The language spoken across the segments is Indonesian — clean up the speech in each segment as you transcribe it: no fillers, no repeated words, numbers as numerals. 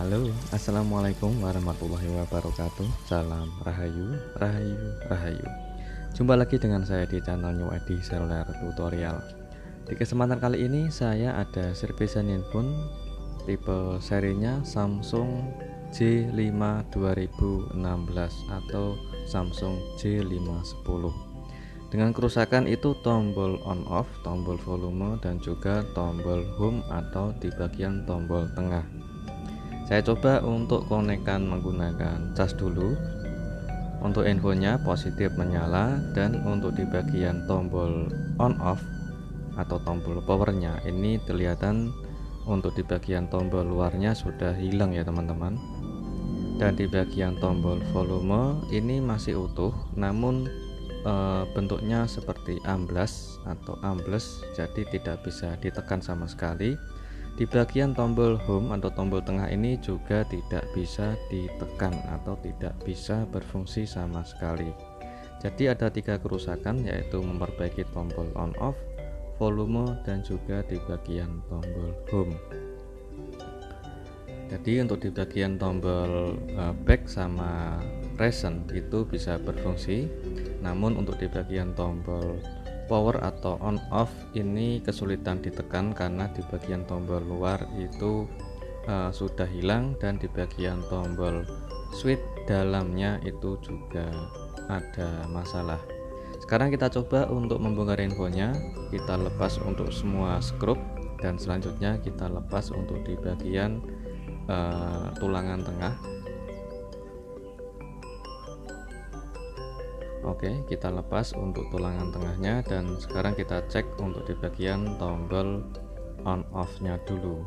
Halo, assalamualaikum warahmatullahi wabarakatuh. Salam Rahayu, Rahayu, Rahayu. Jumpa lagi dengan saya di channel New Edi Seluler Tutorial. Di kesempatan kali ini saya ada servisan handphone tipe serinya Samsung J5 2016 atau Samsung J510. Dengan kerusakan itu tombol on off, tombol volume, dan juga tombol home atau di bagian tombol tengah. Saya coba untuk konekkan menggunakan cas dulu. Untuk infonya positif menyala, dan untuk di bagian tombol on off atau tombol powernya ini kelihatan untuk di bagian tombol luarnya sudah hilang ya teman-teman. Dan di bagian tombol volume ini masih utuh, namun bentuknya seperti amblas atau ambles, jadi tidak bisa ditekan sama sekali. Di bagian tombol home atau tombol tengah ini juga tidak bisa ditekan atau tidak bisa berfungsi sama sekali. Jadi ada 3 kerusakan, yaitu memperbaiki tombol on off, volume, dan juga di bagian tombol home. Jadi untuk di bagian tombol back sama recent itu bisa berfungsi, namun untuk di bagian tombol power atau on off ini kesulitan ditekan karena di bagian tombol luar itu sudah hilang, dan di bagian tombol switch dalamnya itu juga ada masalah. Sekarang kita coba untuk membongkar infonya. Kita lepas untuk semua skrup, dan selanjutnya kita lepas untuk di bagian tulangan tengah. Oke, kita lepas untuk tulangan tengahnya, dan sekarang kita cek untuk di bagian tombol on off nya dulu.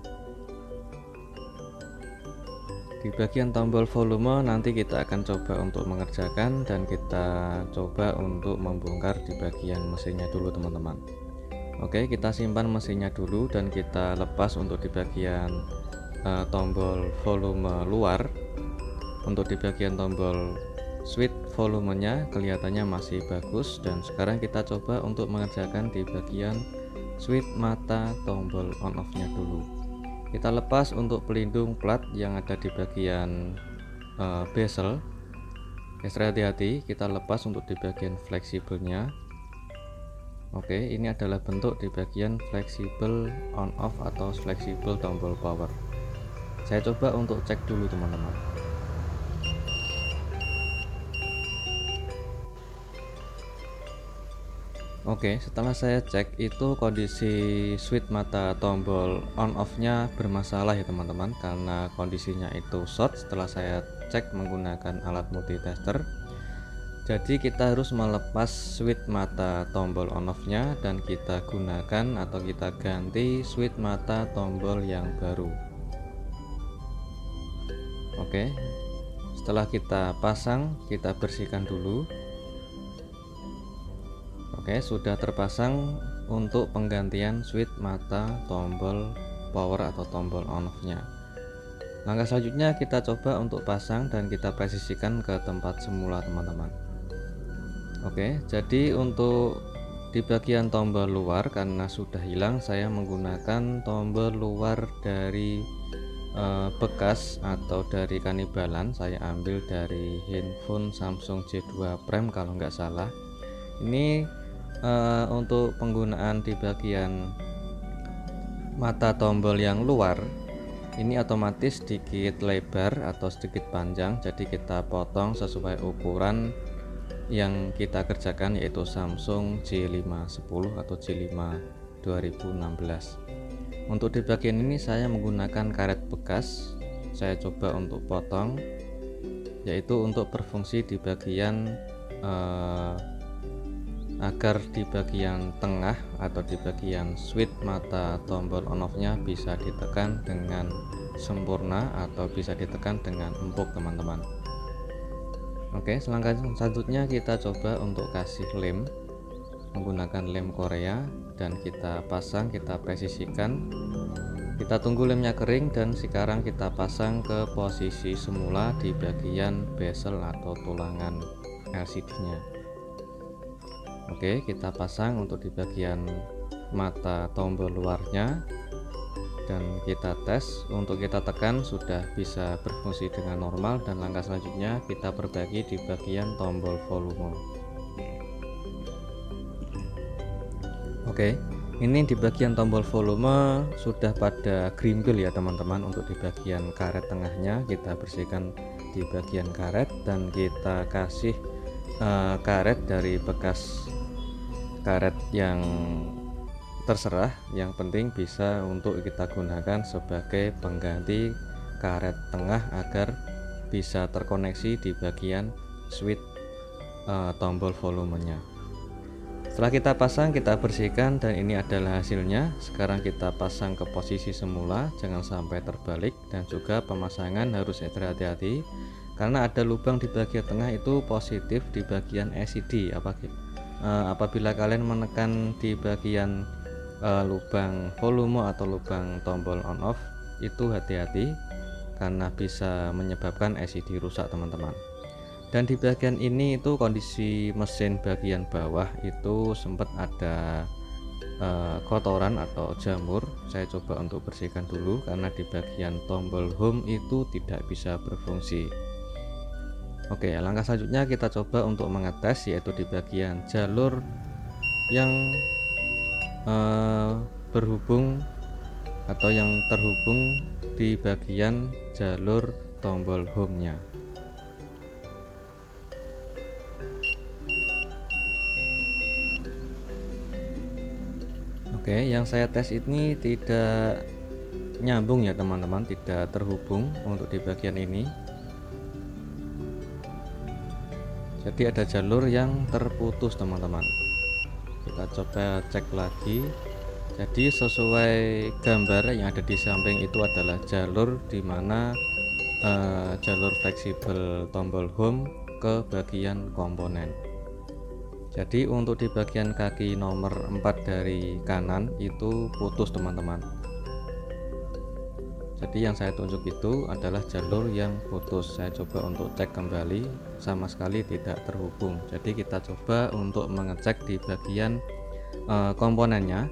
Di bagian tombol volume nanti kita akan coba untuk mengerjakan, dan kita coba untuk membongkar di bagian mesinnya dulu teman-teman. Oke, kita simpan mesinnya dulu dan kita lepas untuk di bagian tombol volume luar. Untuk di bagian tombol switch volumenya kelihatannya masih bagus, dan sekarang kita coba untuk mengerjakan di bagian switch mata tombol on off nya dulu. Kita lepas untuk pelindung plat yang ada di bagian bezel. Extra hati-hati, kita lepas untuk di bagian fleksibelnya. Oke, ini adalah bentuk di bagian fleksibel on off atau fleksibel tombol power. Saya coba untuk cek dulu teman-teman. Oke, setelah saya cek itu kondisi switch mata tombol on off nya bermasalah ya teman-teman, karena kondisinya itu short setelah saya cek menggunakan alat multitester. Jadi kita harus melepas switch mata tombol on off nya dan kita gunakan atau kita ganti switch mata tombol yang baru. Oke, setelah kita pasang, kita bersihkan dulu. Oke, sudah terpasang untuk penggantian switch mata tombol power atau tombol on off nya. Langkah selanjutnya kita coba untuk pasang dan kita posisikan ke tempat semula teman-teman. Oke, jadi untuk di bagian tombol luar karena sudah hilang, saya menggunakan tombol luar dari bekas atau dari kanibalan. Saya ambil dari handphone Samsung J2 Prime kalau nggak salah. Ini untuk penggunaan di bagian mata tombol yang luar ini otomatis sedikit lebar atau sedikit panjang, jadi kita potong sesuai ukuran yang kita kerjakan, yaitu Samsung J510 atau J5 2016. Untuk di bagian ini saya menggunakan karet bekas. Saya coba untuk potong yaitu untuk berfungsi di bagian agar di bagian tengah atau di bagian switch mata tombol on off nya bisa ditekan dengan sempurna atau bisa ditekan dengan empuk teman-teman. Oke, selangkah selanjutnya kita coba untuk kasih lem menggunakan lem Korea, dan kita pasang, kita presisikan, kita tunggu lemnya kering, dan sekarang kita pasang ke posisi semula di bagian bezel atau tulangan LCD nya. Oke, kita pasang untuk di bagian mata tombol luarnya, dan kita tes. Untuk kita tekan sudah bisa berfungsi dengan normal, dan langkah selanjutnya kita perbaiki di bagian tombol volume. Oke, ini di bagian tombol volume sudah pada grimpil ya teman-teman. Untuk di bagian karet tengahnya kita bersihkan di bagian karet, dan kita kasih karet dari bekas karet yang terserah, yang penting bisa untuk kita gunakan sebagai pengganti karet tengah agar bisa terkoneksi di bagian switch tombol volumenya. Setelah kita pasang, kita bersihkan, dan ini adalah hasilnya. Sekarang kita pasang ke posisi semula, jangan sampai terbalik, dan juga pemasangan harus hati-hati karena ada lubang di bagian tengah itu positif di bagian LCD. Apabila kalian menekan di bagian lubang volume atau lubang tombol on off, itu hati-hati karena bisa menyebabkan LCD rusak teman-teman. Dan di bagian ini itu kondisi mesin bagian bawah itu sempat ada kotoran atau jamur. Saya coba untuk bersihkan dulu karena di bagian tombol home itu tidak bisa berfungsi. Oke, langkah selanjutnya kita coba untuk mengetes, yaitu di bagian jalur yang berhubung atau yang terhubung di bagian jalur tombol home nya. Oke, yang saya tes ini tidak nyambung ya teman-teman, tidak terhubung untuk di bagian ini. Jadi ada jalur yang terputus teman-teman. Kita coba cek lagi. Jadi sesuai gambar yang ada di samping itu adalah jalur dimana jalur fleksibel tombol home ke bagian komponen. Jadi untuk di bagian kaki nomor 4 dari kanan itu putus teman-teman. Jadi yang saya tunjuk itu adalah jalur yang putus. Saya coba untuk cek kembali, sama sekali tidak terhubung. Jadi kita coba untuk mengecek di bagian komponennya,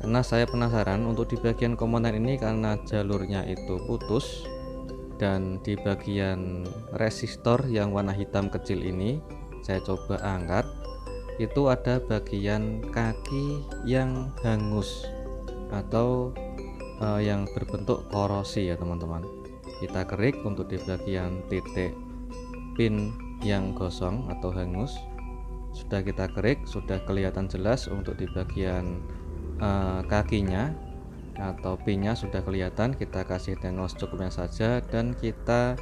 karena saya penasaran untuk di bagian komponen ini karena jalurnya itu putus, dan di bagian resistor yang warna hitam kecil ini saya coba angkat, itu ada bagian kaki yang hangus atau yang berbentuk korosi ya teman-teman. Kita kerik untuk di bagian titik pin yang gosong atau hangus, sudah kita kerik, sudah kelihatan jelas untuk di bagian kakinya atau pinnya sudah kelihatan. Kita kasih tenor secukupnya saja, dan kita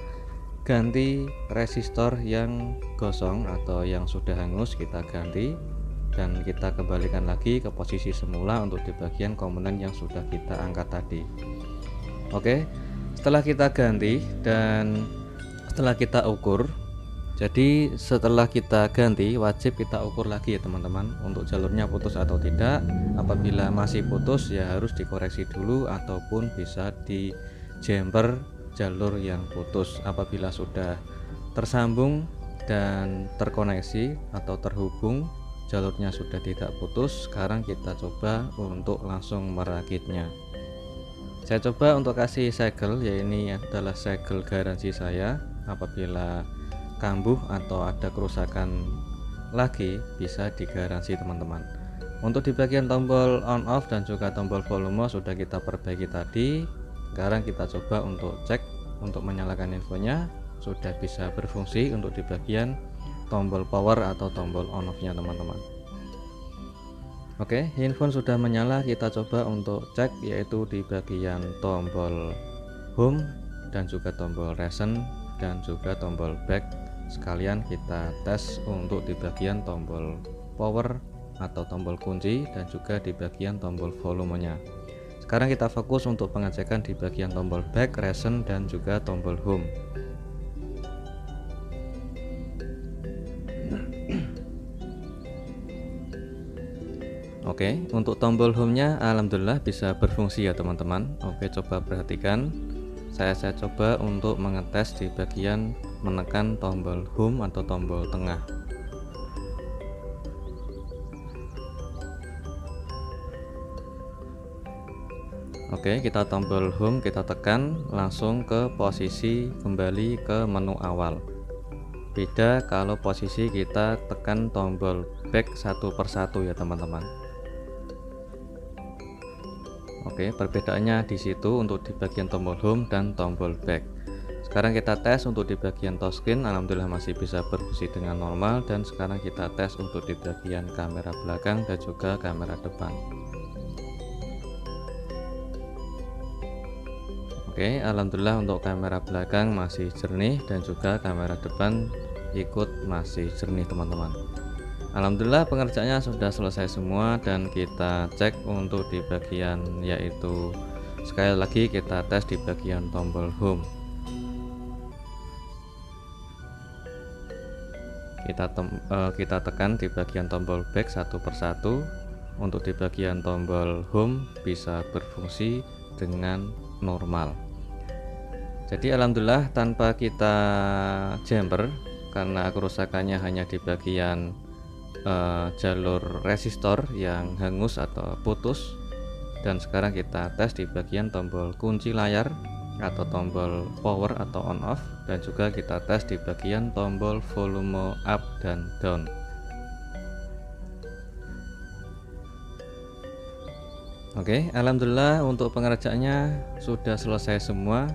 ganti resistor yang gosong atau yang sudah hangus, kita ganti, dan kita kembalikan lagi ke posisi semula untuk di bagian komponen yang sudah kita angkat tadi. Oke, setelah kita ganti dan setelah kita ukur, jadi setelah kita ganti wajib kita ukur lagi ya teman-teman untuk jalurnya putus atau tidak. Apabila masih putus ya harus dikoreksi dulu ataupun bisa di jumper jalur yang putus. Apabila sudah tersambung dan terkoneksi atau terhubung, jalurnya sudah tidak putus, sekarang kita coba untuk langsung merakitnya. Saya coba untuk kasih segel, ya ini adalah segel garansi saya. Apabila kambuh atau ada kerusakan lagi bisa digaransi teman-teman. Untuk di bagian tombol on off dan juga tombol volume sudah kita perbaiki tadi. Sekarang kita coba untuk cek untuk menyalakan infonya, sudah bisa berfungsi untuk di bagian tombol power atau tombol on off nya teman-teman. Oke, handphone sudah menyala. Kita coba untuk cek, yaitu di bagian tombol home dan juga tombol reset dan juga tombol back. Sekalian kita tes untuk di bagian tombol power atau tombol kunci dan juga di bagian tombol volumenya. Sekarang kita fokus untuk pengecekan di bagian tombol back, recent, dan juga tombol home. Oke, untuk tombol home-nya alhamdulillah bisa berfungsi ya teman-teman. Oke, coba perhatikan. Saya coba untuk mengetes di bagian menekan tombol home atau tombol tengah. Oke, kita tombol home, kita tekan langsung ke posisi kembali ke menu awal. Beda kalau posisi kita tekan tombol back satu persatu ya teman-teman. Oke, perbedaannya di situ untuk di bagian tombol home dan tombol back. Sekarang kita tes untuk di bagian touchscreen, alhamdulillah masih bisa berfungsi dengan normal. Dan sekarang kita tes untuk di bagian kamera belakang dan juga kamera depan. Oke, alhamdulillah untuk kamera belakang masih jernih dan juga kamera depan ikut masih jernih teman-teman. Alhamdulillah pengerjaannya sudah selesai semua dan kita cek untuk di bagian, yaitu sekali lagi kita tes di bagian tombol home. Kita tekan di bagian tombol back satu persatu. Untuk di bagian tombol home bisa berfungsi dengan normal. Jadi alhamdulillah tanpa kita jumper, karena kerusakannya hanya di bagian jalur resistor yang hangus atau putus. Dan sekarang kita tes di bagian tombol kunci layar atau tombol power atau on off, dan juga kita tes di bagian tombol volume up dan down. Oke, alhamdulillah untuk pengerjaannya sudah selesai semua.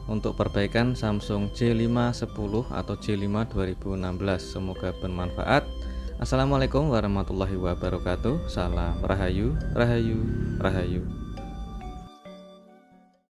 Untuk perbaikan Samsung J510 atau J5 2016, semoga bermanfaat. Assalamualaikum warahmatullahi wabarakatuh. Salam Rahayu, Rahayu, Rahayu.